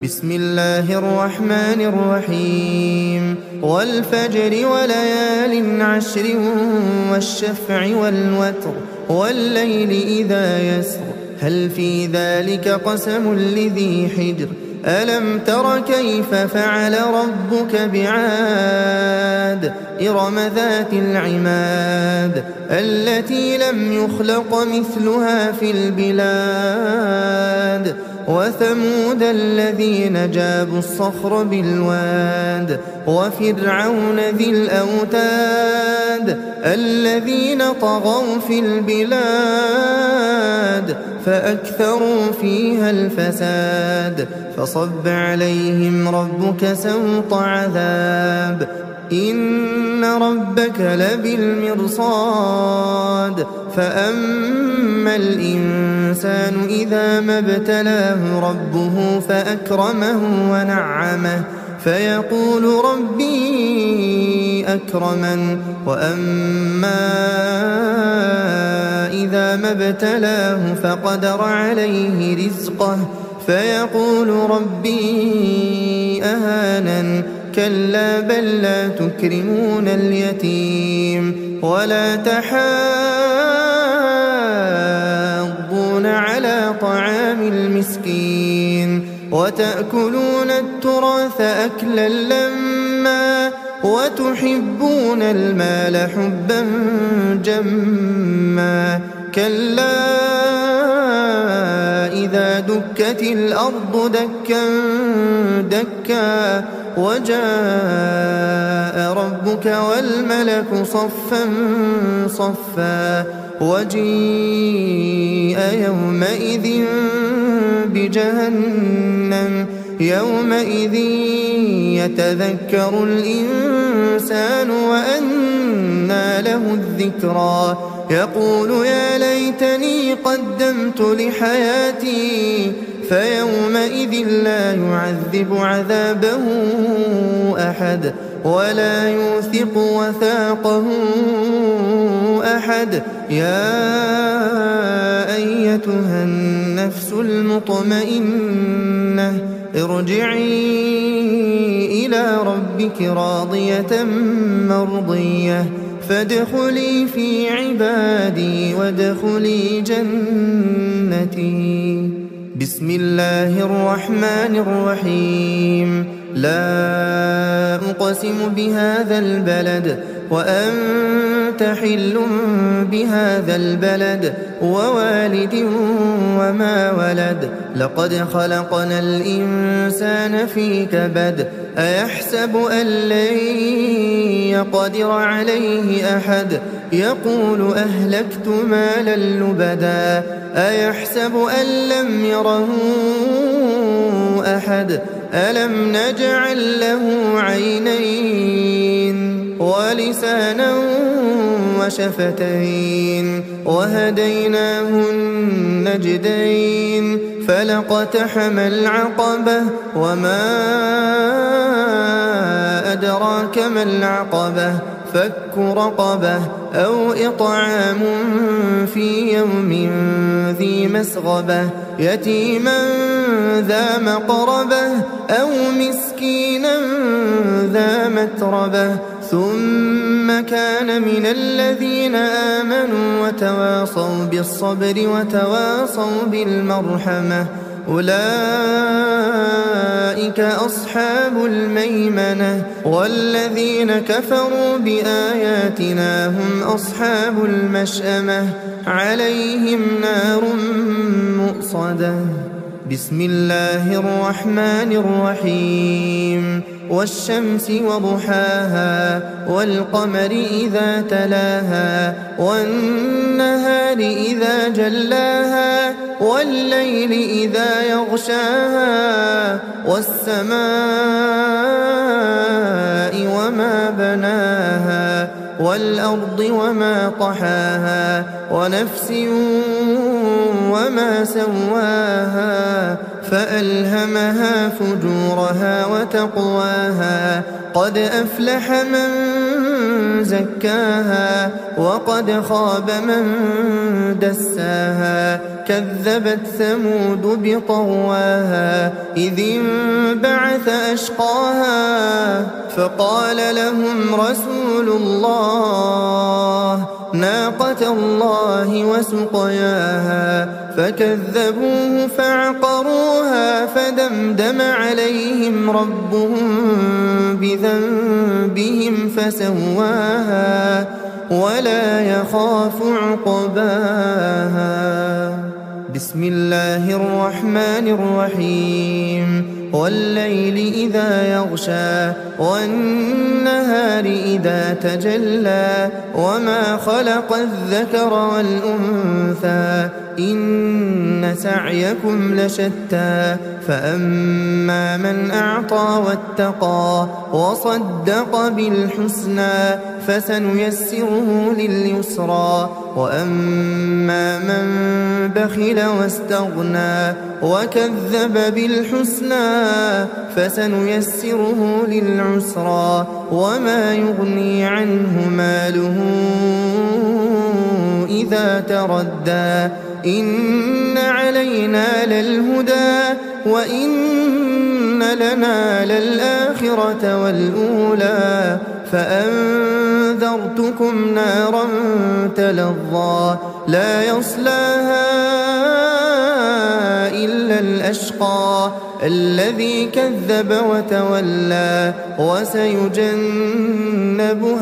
بسم الله الرحمن الرحيم والفجر وليال عشر والشفع والوتر والليل إذا يسر هل في ذلك قسم لذي حجر ألم تر كيف فعل ربك بعاد إرم ذات العماد التي لم يخلق مثلها في البلاد وثمود الذين جابوا الصخر بالواد وفرعون ذي الأوتاد الذين طغوا في البلاد فأكثروا فيها الفساد فصب عليهم ربك سوط عذاب إن ربك لبالمرصاد فأما الإنسان إذا ما ابتلاه ربه فأكرمه ونعمه فيقول ربي أكرمن وأما إذا ما ابتلاه فقدر عليه رزقه فيقول ربي أهانن كلا بل لا تكرمون اليتيم ولا تحاضون على طعام المسكين وتأكلون التراث أكلا لما وتحبون المال حبا جما كلا إذا دكت الأرض دكا دكا وجاء ربك والملك صفا صفا وجيء يومئذ بجهنم يومئذ يتذكر الإنسان وأنى له الذكرى يقول يا ليتني قدمت لحياتي فيومئذ لا يعذب عذابه أحد ولا يوثق وثاقه أحد يا أيتها النفس المطمئنة ارجعي إلى ربك راضية مرضية فادخلي في عبادي وادخلي جنتي بسم الله الرحمن الرحيم لا أقسم بهذا البلد وأنت حل بهذا البلد ووالد وما ولد لقد خلقنا الإنسان في كبد أيحسب أن لن يقدر عليه أحد يقول أهلكت مالا لبدا أيحسب أن لم يره أحد ألم نجعل له عينين ولسانا وشفتين وهديناه النجدين فلاقتحم العقبة وما أدراك ما العقبة فك رقبة أو إطعام في يوم ذي مسغبة يتيما ذا مقربة أو مسكينا ذا متربة ثم كان من الذين آمنوا وتواصوا بالصبر وتواصوا بالمرحمة أولئك أصحاب الميمنة والذين كفروا بآياتنا هم أصحاب المشأمة عليهم نار مؤصدة بسم الله الرحمن الرحيم والشمس وضحاها والقمر إذا تلاها والنهار إذا جلاها والليل إذا يغشاها والسماء وما بناها والأرض وما طحاها ونفس وما سواها فألهمها فجورها وتقواها قد أفلح من زكاها وقد خاب من دساها كذبت ثمود بطغواها إذ انبعث أشقاها فقال لهم رسول الله ناقة الله وسقياها فكذبوه فعقروها فدمدم عليهم ربهم بذنبهم فسواها ولا يخاف عقباها. بسم الله الرحمن الرحيم والليل إذا يغشى والنهار إذا تجلى وما خلق الذكر والأنثى إن سعيكم لشتى فأما من أعطى واتقى وصدق بالحسنى فسنيسره لليسرى وأما من بخل واستغنى وكذب بالحسنى فسنيسره للعسرى وما يغني عنه ماله إذا تردى إن علينا للهدى وإن لنا للآخرة والأولى فأنذرتكم نارا تلظى لا يصلاها إلا الأشقى الذي كذب وتولى وسيجنبها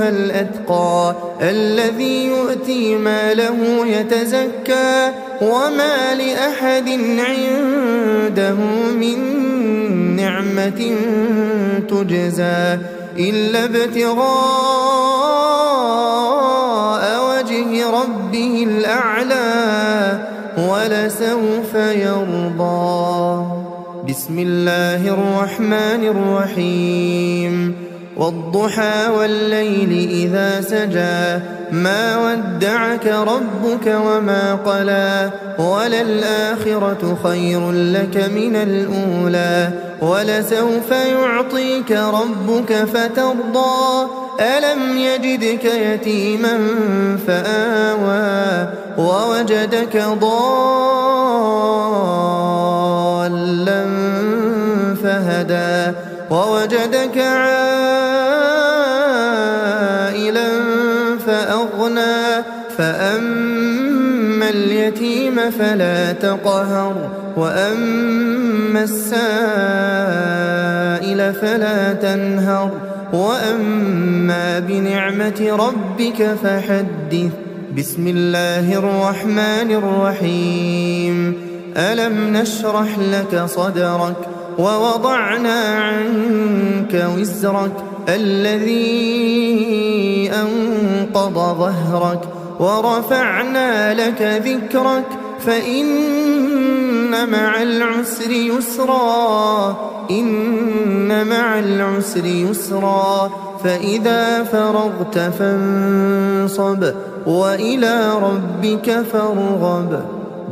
الأتقى الذي يؤتي ماله يتزكى وما لأحد عنده من نعمة تجزى إلا ابتغاء وجه ربه الأعلى ولسوف يرضى. بسم الله الرحمن الرحيم والضحى والليل إذا سجى ما ودعك ربك وما قلى وللآخرة خير لك من الأولى ولسوف يعطيك ربك فترضى ألم يجدك يتيما فآوى ووجدك ضالا فهدى ووجدك عائلا فأغنى فأما اليتيم فلا تقهر وأما السائل فلا تنهر وأما بنعمة ربك فحدث. بسم الله الرحمن الرحيم ألم نشرح لك صدرك ووضعنا عنك وزرك الذي أنقض ظهرك ورفعنا لك ذكرك فإن مع العسر يسرا إن مع العسر يسرا فإذا فرغت فانصب وإلى ربك فارغب.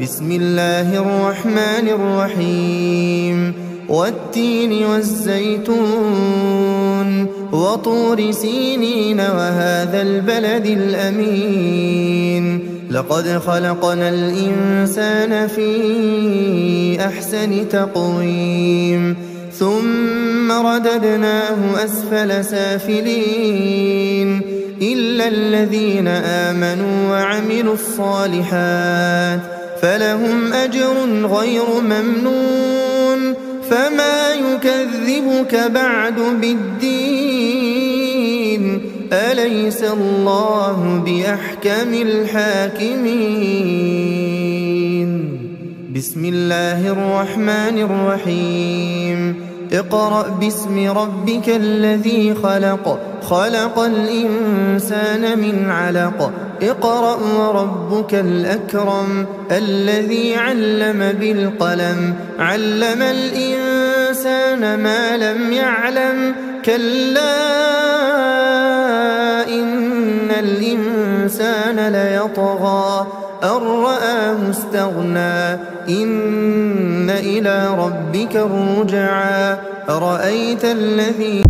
بسم الله الرحمن الرحيم والتين والزيتون وطور سينين وهذا البلد الأمين لقد خلقنا الإنسان في أحسن تقويم ثم رددناه أسفل سافلين إلا الذين آمنوا وعملوا الصالحات فلهم أجر غير ممنون فما يكذبك بعد بالدين أليس الله بأحكم الحاكمين. بسم الله الرحمن الرحيم اقرأ باسم ربك الذي خلق خلق الإنسان من علق اقرأ وربك الأكرم الذي علم بالقلم علم الإنسان ما لم يعلم كلا إن الإنسان الإنسان ليطغى أن رآه استغنى إن إلى ربك الرجعى أرأيت الذي